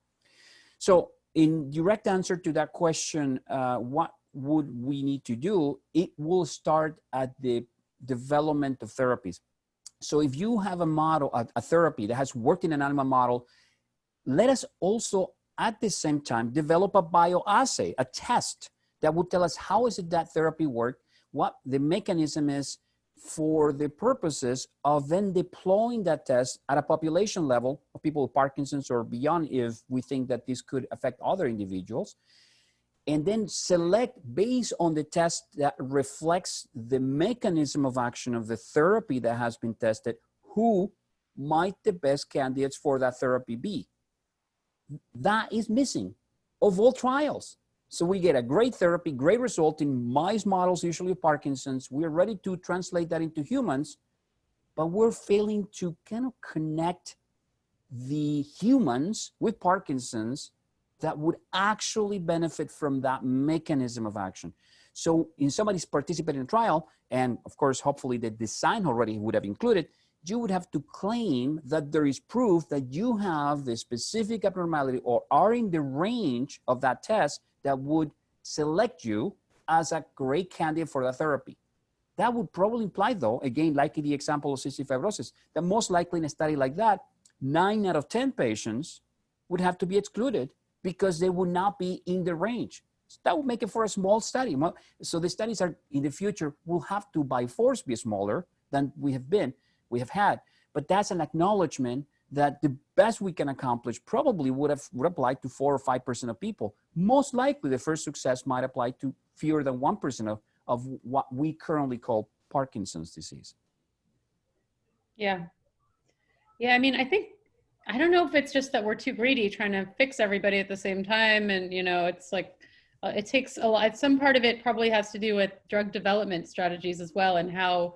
So in direct answer to that question, what would we need to do? It will start at the development of therapies. So if you have a model, a therapy that has worked in an animal model, let us also at the same time develop a bioassay, a test that would tell us how is it that therapy worked, what the mechanism is, for the purposes of then deploying that test at a population level of people with Parkinson's or beyond, if we think that this could affect other individuals, and then select based on the test that reflects the mechanism of action of the therapy that has been tested, who might the best candidates for that therapy be. That is missing of all trials. So we get a great therapy, great result in mice models, usually of Parkinson's. We're ready to translate that into humans, but we're failing to kind of connect the humans with Parkinson's that would actually benefit from that mechanism of action. So in somebody's participating in a trial, and of course, hopefully the design already would have included, you would have to claim that there is proof that you have the specific abnormality or are in the range of that test that would select you as a great candidate for the therapy. That would probably imply, though, again, like in the example of cystic fibrosis, that most likely in a study like that, 9 out of 10 patients would have to be excluded because they would not be in the range. So that would make it for a small study. So the studies are in the future will have to by force be smaller than we have had. But that's an acknowledgement that the best we can accomplish probably would apply to 4 or 5% of people. Most likely the first success might apply to fewer than 1% of what we currently call Parkinson's disease. Yeah. Yeah, I mean, I don't know if it's just that we're too greedy trying to fix everybody at the same time. And, you know, it's like, it takes a lot. Some part of it probably has to do with drug development strategies as well, and how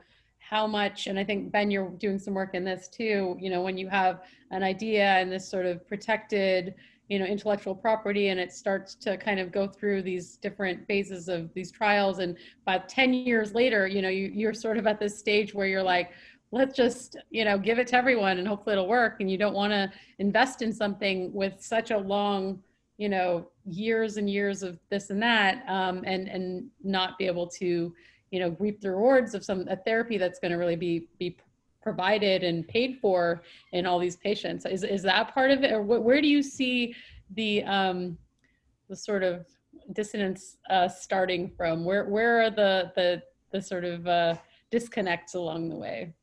much, and I think, Ben, you're doing some work in this too, you know, when you have an idea and this sort of protected, you know, intellectual property, and it starts to kind of go through these different phases of these trials. And about 10 years later, you know, you're sort of at this stage where you're like, let's just, you know, give it to everyone and hopefully it'll work. And you don't want to invest in something with such a long, you know, years and years of this and that, and not be able to, you know, reap the rewards of a therapy that's going to really be provided and paid for in all these patients. Is that part of it, or where do you see the sort of dissonance starting from? Where are the sort of disconnects along the way?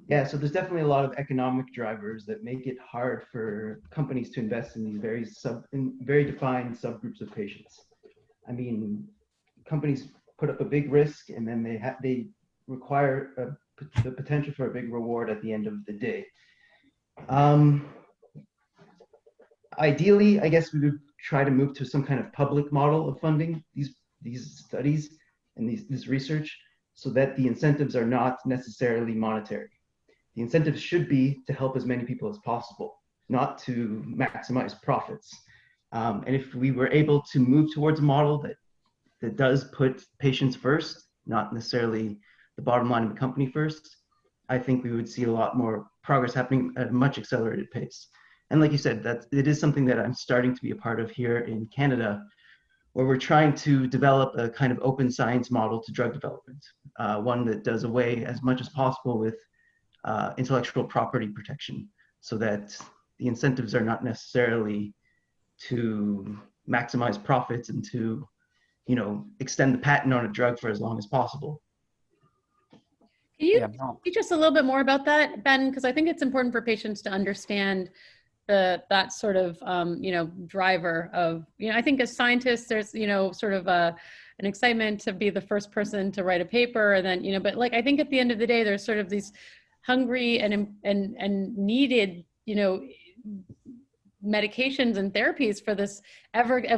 Yeah, so there's definitely a lot of economic drivers that make it hard for companies to invest in these very defined subgroups of patients. I mean, companies put up a big risk, and then they require the potential for a big reward at the end of the day. Ideally, I guess we would try to move to some kind of public model of funding these studies and this research, so that the incentives are not necessarily monetary. The incentives should be to help as many people as possible, not to maximize profits. And if we were able to move towards a model that does put patients first, not necessarily the bottom line of the company first, I think we would see a lot more progress happening at a much accelerated pace. And like you said, that it is something that I'm starting to be a part of here in Canada, where we're trying to develop a kind of open science model to drug development, one that does away as much as possible with intellectual property protection, so that the incentives are not necessarily to maximize profits and to, you know, extend the patent on a drug for as long as possible. Can you teach us a little bit more about that, Ben? Because I think it's important for patients to understand that sort of, you know, driver of, you know, I think as scientists, there's, you know, sort of an excitement to be the first person to write a paper, and then, you know, but like, I think at the end of the day, there's sort of these hungry and needed, you know, medications and therapies for this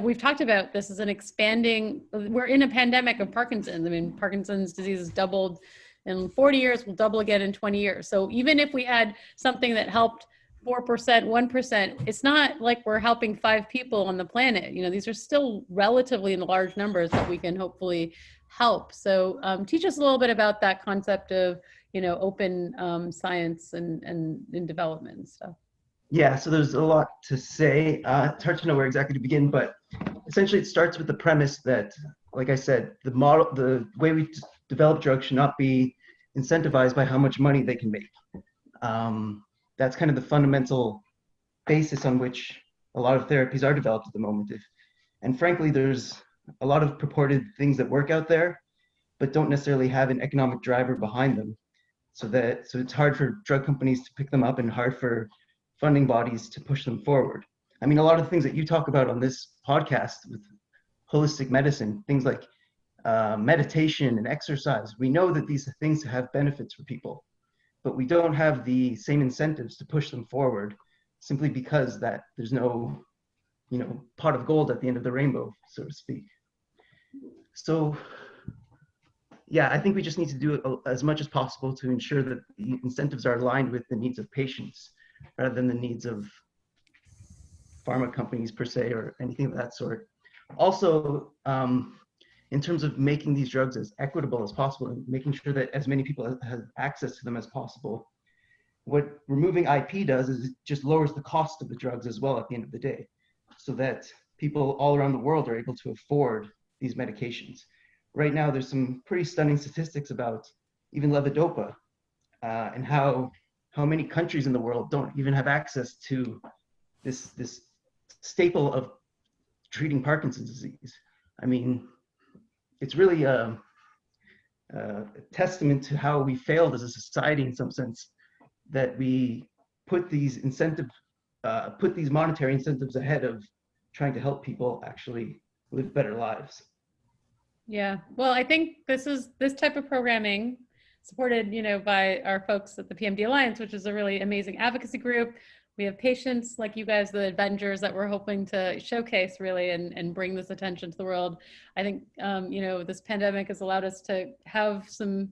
we've talked about this as an expanding, we're in a pandemic of Parkinson's. I mean, Parkinson's disease has doubled in 40 years, will double again in 20 years. So even if we had something that helped 4%, 1%, it's not like we're helping 5 people on the planet. You know, these are still relatively large numbers that we can hopefully help. So teach us a little bit about that concept of, you know, open science and in development and stuff. Yeah, so there's a lot to say. It's hard to know where exactly to begin, but essentially it starts with the premise that, like I said, the way we develop drugs should not be incentivized by how much money they can make. That's kind of the fundamental basis on which a lot of therapies are developed at the moment. And frankly, there's a lot of purported things that work out there, but don't necessarily have an economic driver behind them. So it's hard for drug companies to pick them up and hard for funding bodies to push them forward. I mean, a lot of the things that you talk about on this podcast with holistic medicine, things like meditation and exercise, we know that these things have benefits for people, but we don't have the same incentives to push them forward simply because that there's no, pot of gold at the end of the rainbow, so to speak. So yeah, I think we just need to do it as much as possible to ensure that the incentives are aligned with the needs of patients rather than the needs of pharma companies per se or anything of that sort. Also, in terms of making these drugs as equitable as possible and making sure that as many people have access to them as possible, what removing IP does is it just lowers the cost of the drugs as well at the end of the day, so that people all around the world are able to afford these medications. Right now, there's some pretty stunning statistics about even levodopa and how many countries in the world don't even have access to this staple of treating Parkinson's disease. I mean, it's really a testament to how we failed as a society in some sense that we put these monetary incentives ahead of trying to help people actually live better lives. Yeah, well, I think this type of programming supported, by our folks at the PMD Alliance, which is a really amazing advocacy group. We have patients like you guys, the Avengers, that we're hoping to showcase really and bring this attention to the world. I think, this pandemic has allowed us to have some,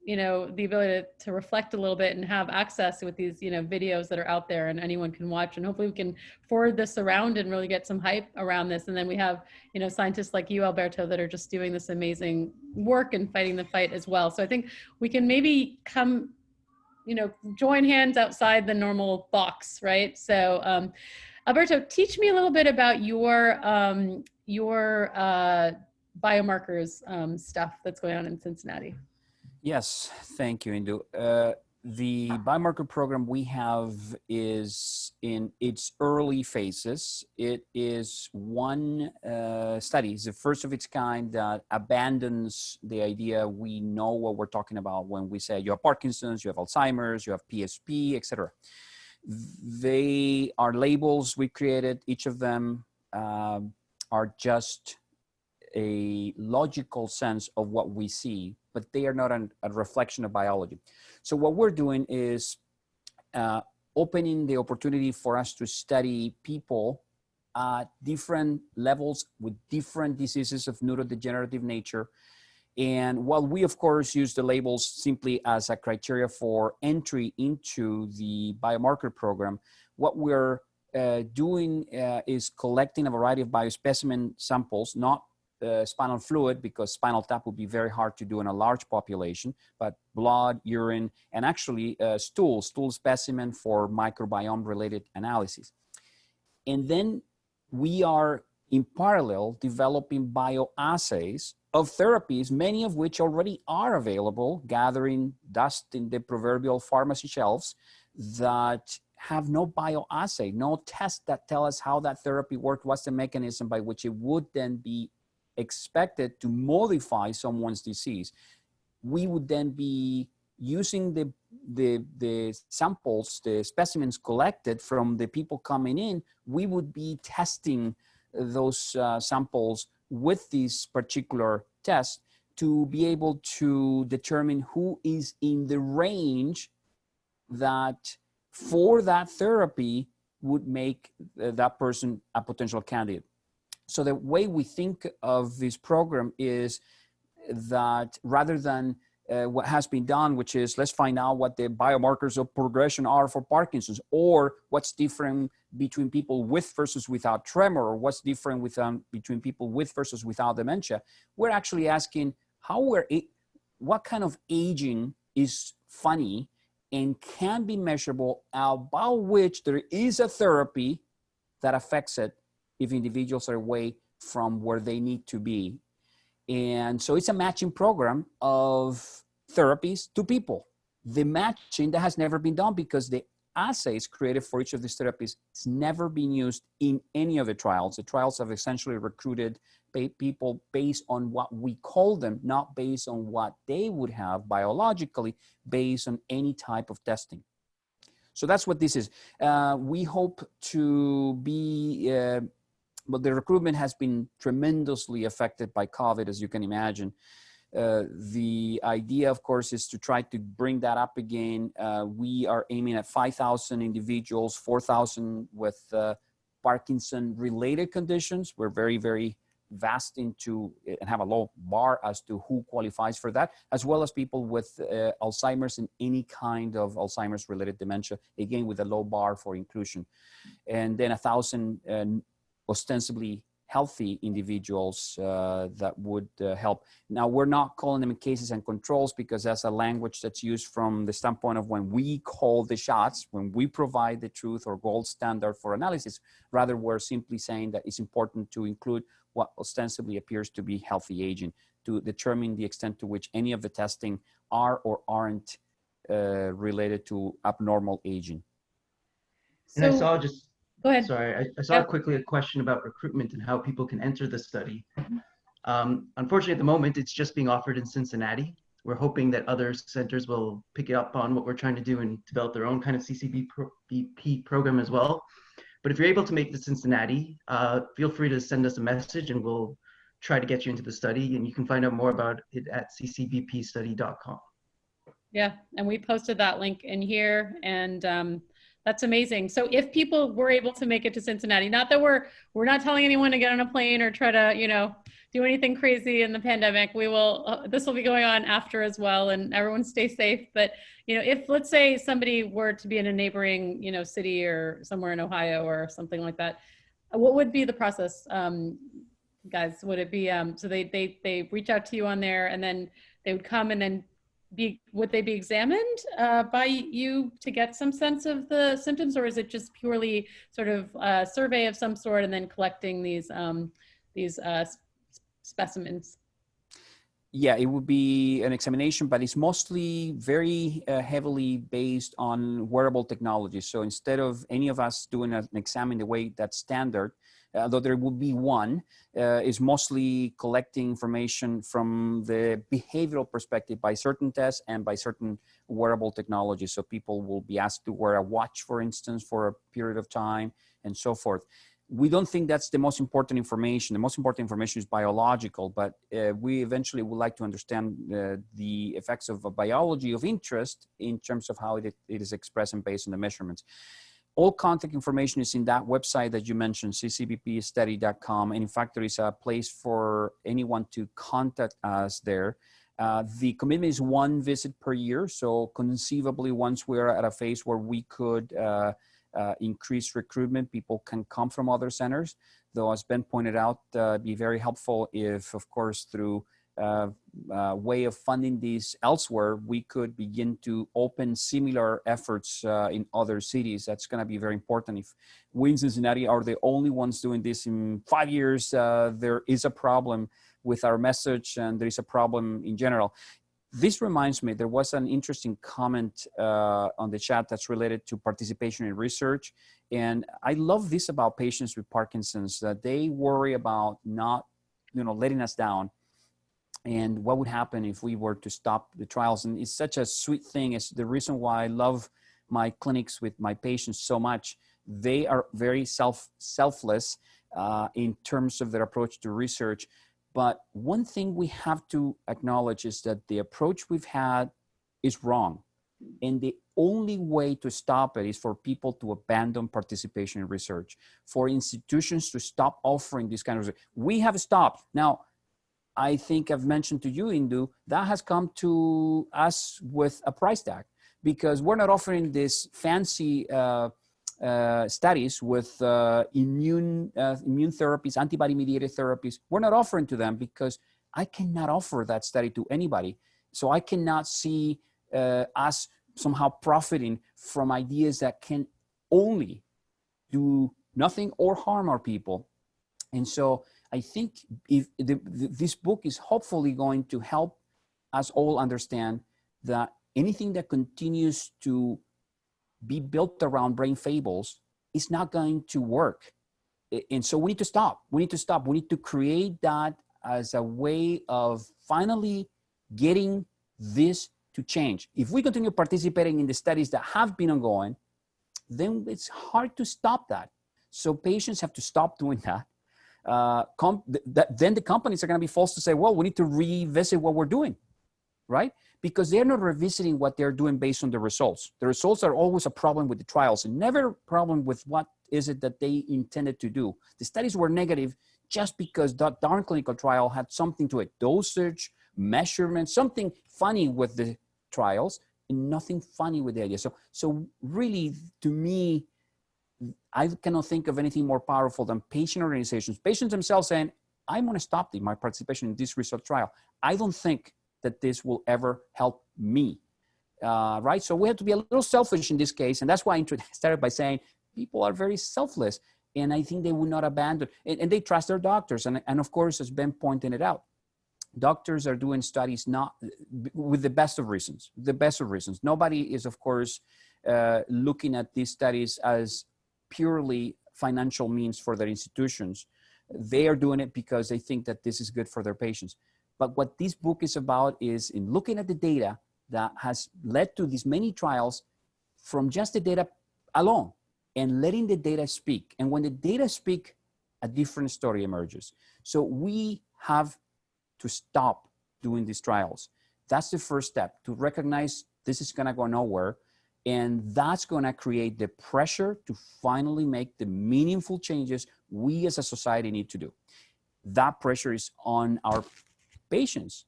the ability to reflect a little bit and have access with these, videos that are out there and anyone can watch. And hopefully we can forward this around and really get some hype around this. And then we have, scientists like you, Alberto, that are just doing this amazing work and fighting the fight as well. So I think we can maybe come, join hands outside the normal box, right? So Alberto, teach me a little bit about your biomarkers stuff that's going on in Cincinnati. Yes, thank you, Indu. The biomarker program we have is in its early phases. It is one study, it's the first of its kind that abandons the idea we know what we're talking about when we say you have Parkinson's, you have Alzheimer's, you have PSP, etc. They are labels we created. Each of them are just a logical sense of what we see, but they are not a reflection of biology. So what we're doing is opening the opportunity for us to study people at different levels with different diseases of neurodegenerative nature. And while we, of course, use the labels simply as a criteria for entry into the biomarker program, what we're doing is collecting a variety of biospecimen samples, not spinal fluid, because spinal tap would be very hard to do in a large population, but blood, urine, and actually stool specimen for microbiome related analysis. And then we are in parallel developing bioassays of therapies, many of which already are available, gathering dust in the proverbial pharmacy shelves, that have no bioassay, no test that tell us how that therapy worked, what's the mechanism by which it would then be expected to modify someone's disease. We would then be using the samples, the specimens collected from the people coming in. We would be testing those samples with these particular tests to be able to determine who is in the range that for that therapy would make that person a potential candidate. So the way we think of this program is that rather than what has been done, which is let's find out what the biomarkers of progression are for Parkinson's, or what's different between people with versus without tremor, or what's different between people with versus without dementia, we're actually asking what kind of aging is funny and can be measurable, about which there is a therapy that affects it if individuals are away from where they need to be. And so it's a matching program of therapies to people. The matching that has never been done because the assays created for each of these therapies has never been used in any of the trials. The trials have essentially recruited people based on what we call them, not based on what they would have biologically, based on any type of testing. So that's what this is. We hope to be, but the recruitment has been tremendously affected by COVID, as you can imagine. The idea, of course, is to try to bring that up again. We are aiming at 5,000 individuals, 4,000 with Parkinson-related conditions. We're very, very vast into and have a low bar as to who qualifies for that, as well as people with Alzheimer's and any kind of Alzheimer's-related dementia, again, with a low bar for inclusion. And then 1,000 ostensibly healthy individuals that would help. Now, we're not calling them cases and controls because that's a language that's used from the standpoint of when we call the shots, when we provide the truth or gold standard for analysis. Rather, we're simply saying that it's important to include what ostensibly appears to be healthy aging to determine the extent to which any of the testing are or aren't related to abnormal aging. And I saw just, go ahead. Sorry, I saw quickly a question about recruitment and how people can enter the study. Unfortunately, at the moment, it's just being offered in Cincinnati. We're hoping that other centers will pick up on what we're trying to do and develop their own kind of CCBP program as well. But if you're able to make the Cincinnati, feel free to send us a message and we'll try to get you into the study. And you can find out more about it at ccbpstudy.com. Yeah, and we posted that link in here, and that's amazing. So if people were able to make it to Cincinnati, not that we're not telling anyone to get on a plane or try to, do anything crazy in the pandemic, we will, this will be going on after as well, and everyone stay safe. But, if let's say somebody were to be in a neighboring, city or somewhere in Ohio or something like that, what would be the process, guys? Would it be, so they reach out to you on there and then they would come and then would they be examined by you to get some sense of the symptoms, or is it just purely sort of a survey of some sort and then collecting these specimens? Yeah, it would be an examination, but it's mostly very heavily based on wearable technology. So instead of any of us doing an exam in the way that's standard, though there will be one, is mostly collecting information from the behavioral perspective by certain tests and by certain wearable technology. So people will be asked to wear a watch, for instance, for a period of time and so forth. We don't think that's the most important information. The most important information is biological, but we eventually would like to understand the effects of a biology of interest in terms of how it is expressed and based on the measurements. All contact information is in that website that you mentioned, ccbpstudy.com. And in fact, there is a place for anyone to contact us there. The commitment is one visit per year. So conceivably, once we're at a phase where we could increase recruitment, people can come from other centers. Though, as Ben pointed out, be very helpful if, of course, through way of funding these elsewhere, we could begin to open similar efforts in other cities. That's going to be very important. If we in Cincinnati are the only ones doing this in 5 years, there is a problem with our message, and there is a problem in general. This reminds me, there was an interesting comment on the chat that's related to participation in research. And I love this about patients with Parkinson's, that they worry about not, letting us down. And what would happen if we were to stop the trials? And it's such a sweet thing. It's the reason why I love my clinics with my patients so much. They are very selfless in terms of their approach to research. But one thing we have to acknowledge is that the approach we've had is wrong. And the only way to stop it is for people to abandon participation in research, for institutions to stop offering this kind of research. We have stopped. Now, I think I've mentioned to you, Indu, that has come to us with a price tag, because we're not offering this fancy studies with immune therapies, antibody-mediated therapies. We're not offering to them because I cannot offer that study to anybody. So I cannot see us somehow profiting from ideas that can only do nothing or harm our people. And so I think if this book is hopefully going to help us all understand that anything that continues to be built around brain fables is not going to work. And so we need to stop. We need to stop. We need to create that as a way of finally getting this to change. If we continue participating in the studies that have been ongoing, then it's hard to stop that. So patients have to stop doing that. Then the companies are going to be forced to say, well, we need to revisit what we're doing, right? Because they're not revisiting what they're doing based on the results. The results are always a problem with the trials and never a problem with what is it that they intended to do. The studies were negative just because that darn clinical trial had something to it, dosage, measurement, something funny with the trials and nothing funny with the idea. So really, to me, I cannot think of anything more powerful than patient organizations, patients themselves saying, I want to stop my participation in this research trial. I don't think that this will ever help me, right? So we have to be a little selfish in this case. And that's why I started by saying people are very selfless. And I think they will not abandon, and they trust their doctors. And of course, as Ben pointed it out, doctors are doing studies not with the best of reasons, Nobody is, of course, looking at these studies as purely financial means for their institutions. They are doing it because they think that this is good for their patients. But what this book is about is in looking at the data that has led to these many trials from just the data alone and letting the data speak. And when the data speak, a different story emerges. So we have to stop doing these trials. That's the first step, to recognize this is gonna go nowhere. And that's gonna create the pressure to finally make the meaningful changes we as a society need to do. That pressure is on our patients.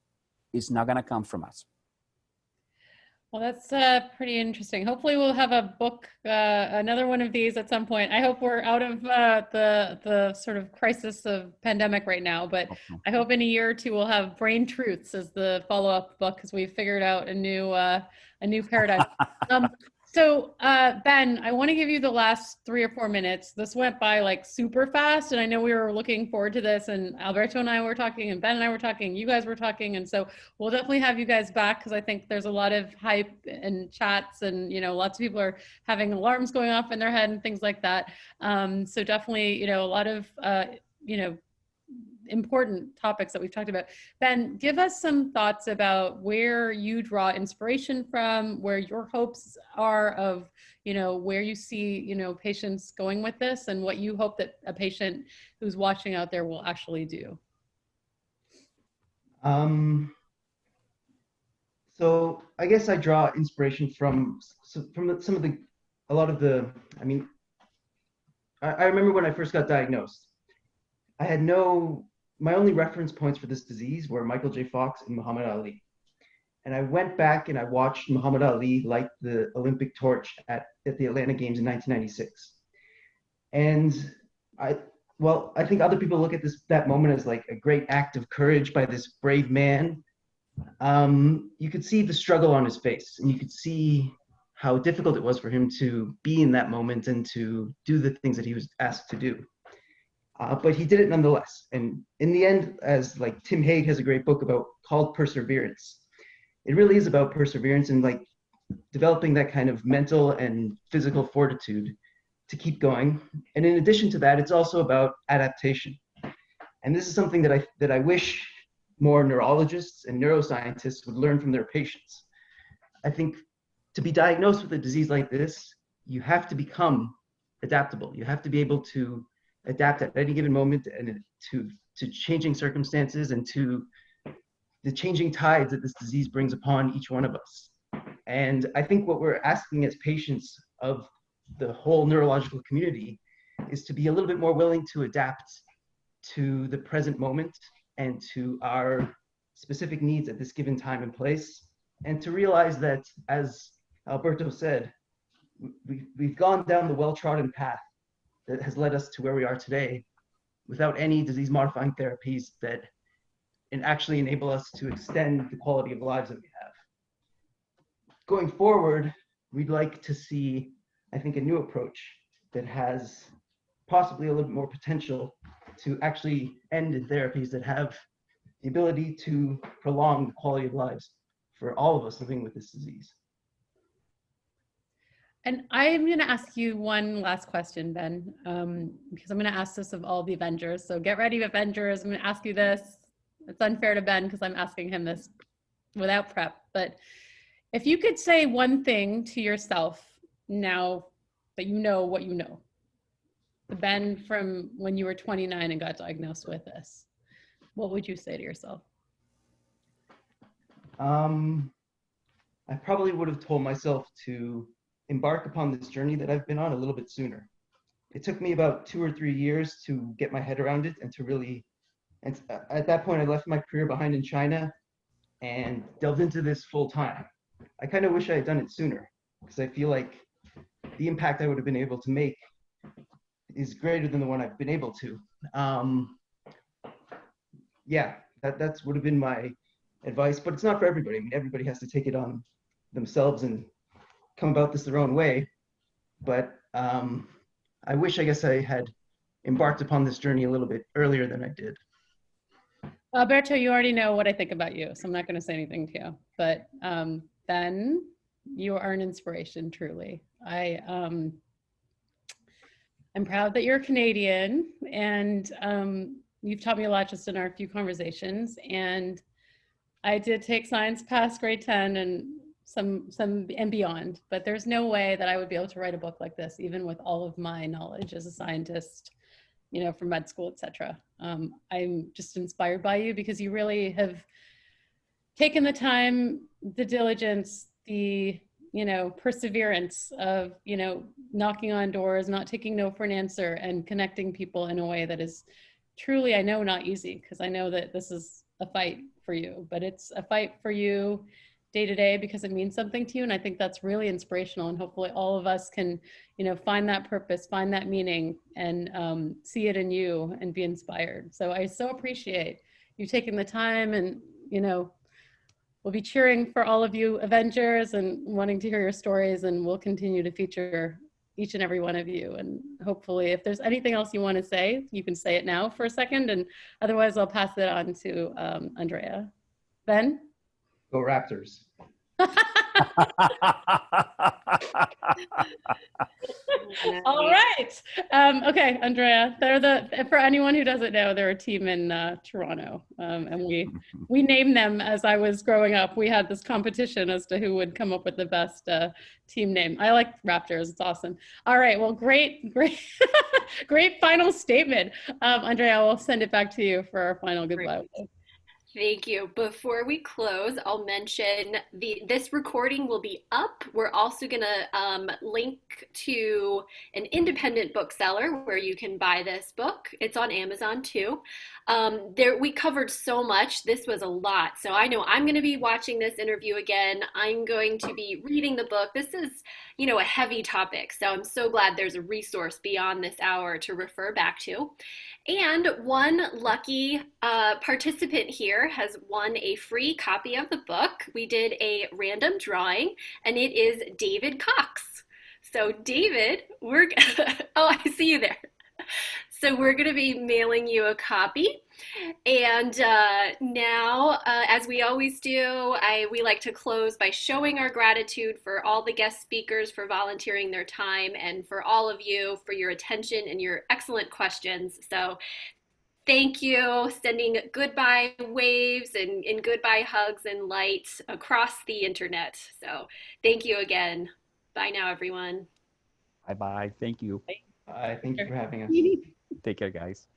It's not gonna come from us. Well, that's pretty interesting. Hopefully we'll have a book, another one of these at some point. I hope we're out of the sort of crisis of pandemic right now, but I hope in a year or two we'll have Brain Truths as the follow-up book because we've figured out a new paradigm. So Ben, I want to give you the last 3 or 4 minutes. This went by like super fast, and I know we were looking forward to this, and Alberto and I were talking, and Ben and I were talking, you guys were talking, and so we'll definitely have you guys back because I think there's a lot of hype and chats, and lots of people are having alarms going off in their head and things like that. So definitely, a lot of important topics that we've talked about. Ben, give us some thoughts about where you draw inspiration from, where your hopes are of, where you see, patients going with this, and what you hope that a patient who's watching out there will actually do. So I guess I draw inspiration from I remember when I first got diagnosed, I had my only reference points for this disease were Michael J. Fox and Muhammad Ali. And I went back and I watched Muhammad Ali light the Olympic torch at the Atlanta Games in 1996. And I think other people look at that moment as like a great act of courage by this brave man. You could see the struggle on his face, and you could see how difficult it was for him to be in that moment and to do the things that he was asked to do. But he did it nonetheless. And in the end, as like Tim Hague has a great book called Perseverance, it really is about perseverance and like developing that kind of mental and physical fortitude to keep going. And in addition to that, it's also about adaptation. And this is something that I wish more neurologists and neuroscientists would learn from their patients. I think to be diagnosed with a disease like this, you have to become adaptable. You have to be able to adapt at any given moment and to changing circumstances and to the changing tides that this disease brings upon each one of us. And I think what we're asking as patients of the whole neurological community is to be a little bit more willing to adapt to the present moment and to our specific needs at this given time and place, and to realize that, as Alberto said, we've gone down the well-trodden path that has led us to where we are today without any disease-modifying therapies that actually enable us to extend the quality of lives that we have. Going forward, we'd like to see, I think, a new approach that has possibly a little bit more potential to actually end in therapies that have the ability to prolong the quality of lives for all of us living with this disease. And I'm going to ask you one last question, Ben, because I'm going to ask this of all the Avengers. So get ready, Avengers. I'm going to ask you this. It's unfair to Ben because I'm asking him this without prep. But if you could say one thing to yourself now that you know what you know, the Ben from when you were 29 and got diagnosed with this, what would you say to yourself? I probably would have told myself to embark upon this journey that I've been on a little bit sooner. It took me about 2 or 3 years to get my head around it and to really, and at that point I left my career behind in China and delved into this full time. I kind of wish I had done it sooner because I feel like the impact I would have been able to make is greater than the one I've been able to. Yeah, that's would have been my advice, but it's not for everybody. I mean, everybody has to take it on themselves and come about this their own way. But I wish, I guess, I had embarked upon this journey a little bit earlier than I did. Alberto, you already know what I think about you, so I'm not going to say anything to you. But Ben, you are an inspiration, truly. I'm proud that you're Canadian, and you've taught me a lot just in our few conversations. And I did take science past grade 10 and some and beyond, but there's no way that I would be able to write a book like this, even with all of my knowledge as a scientist, you know, from med school, etc. I'm just inspired by you because you really have taken the time, the diligence, the, you know, perseverance of, you know, knocking on doors, not taking no for an answer, and connecting people in a way that is truly, I know, not easy, because I know that this is a fight for you, but it's a fight for you day to day because it means something to you. And I think that's really inspirational. And hopefully all of us can, you know, find that purpose, find that meaning, and see it in you and be inspired. So I so appreciate you taking the time, and, you know, we'll be cheering for all of you Avengers and wanting to hear your stories, and we'll continue to feature each and every one of you. And hopefully if there's anything else you want to say, you can say it now for a second, and otherwise I'll pass it on to Andrea. Ben? Go Raptors. All right. Okay, Andrea, for anyone who doesn't know, they're a team in Toronto, and we named them as I was growing up. We had this competition as to who would come up with the best team name. I like Raptors. It's awesome. All right. Well, great great final statement. Andrea, I will send it back to you for our final goodbye. Thank you. Before we close, I'll mention this recording will be up. We're also going to link to an independent bookseller where you can buy this book. It's on Amazon too. We covered so much. This was a lot. So I know I'm going to be watching this interview again. I'm going to be reading the book. This is, you know, a heavy topic. So I'm so glad there's a resource beyond this hour to refer back to. And one lucky participant here has won a free copy of the book. We did a random drawing, and it is David Cox. So David, oh, I see you there. So we're going to be mailing you a copy. And now, as we always do, we like to close by showing our gratitude for all the guest speakers for volunteering their time, and for all of you for your attention and your excellent questions. So thank you, sending goodbye waves and goodbye hugs and light across the internet. So thank you again. Bye now, everyone. Bye-bye. Thank you. Thank you for having us. Take care, guys.